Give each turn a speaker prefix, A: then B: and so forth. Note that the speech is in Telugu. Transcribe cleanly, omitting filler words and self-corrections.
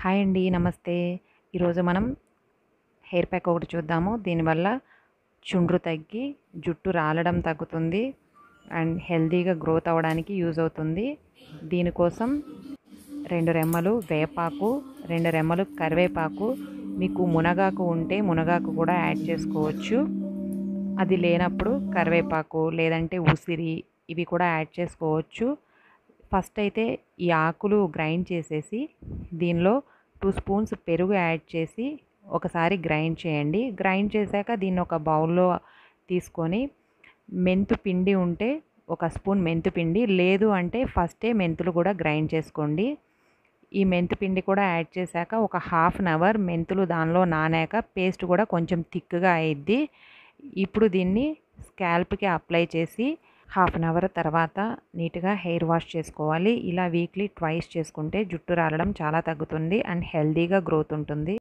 A: హాయ్ అండి, నమస్తే. ఈరోజు మనం హెయిర్ ప్యాక్ ఒకటి చూద్దాము. దీనివల్ల చుండ్రు తగ్గి జుట్టు రాలడం తగ్గుతుంది అండ్ హెల్తీగా గ్రోత్ అవ్వడానికి యూజ్ అవుతుంది. దీనికోసం 2 రెమ్మలు వేపాకు, 2 రెమ్మలు కరివేపాకు, మీకు మునగాకు ఉంటే మునగాకు కూడా యాడ్ చేసుకోవచ్చు. అది లేనప్పుడు కరివేపాకు లేదంటే ఉసిరి ఇవి కూడా యాడ్ చేసుకోవచ్చు. ఫస్ట్ అయితే ఈ ఆకులు గ్రైండ్ చేసేసి దీనిలో 2 స్పూన్స్ పెరుగు యాడ్ చేసి ఒకసారి గ్రైండ్ చేయండి. గ్రైండ్ చేశాక దీన్ని ఒక బౌల్లో తీసుకొని మెంతు పిండి ఉంటే 1 స్పూన్ మెంతు పిండి, లేదు అంటే ఫస్టే మెంతులు కూడా గ్రైండ్ చేసుకోండి. ఈ మెంతు పిండి కూడా యాడ్ చేశాక ఒక హాఫ్ అన్ అవర్ మెంతులు దానిలో నానాక పేస్ట్ కూడా కొంచెం థిక్గా అయ్యిద్ది. ఇప్పుడు దీన్ని స్కాల్ప్కి అప్లై చేసి హాఫ్ అన్ అవర్ తర్వాత నీట్గా హెయిర్ వాష్ చేసుకోవాలి. ఇలా వీక్లీ ట్వైస్ చేసుకుంటే జుట్టు రాలడం చాలా తగ్గుతుంది అండ్ హెల్తీగా గ్రోత్ ఉంటుంది.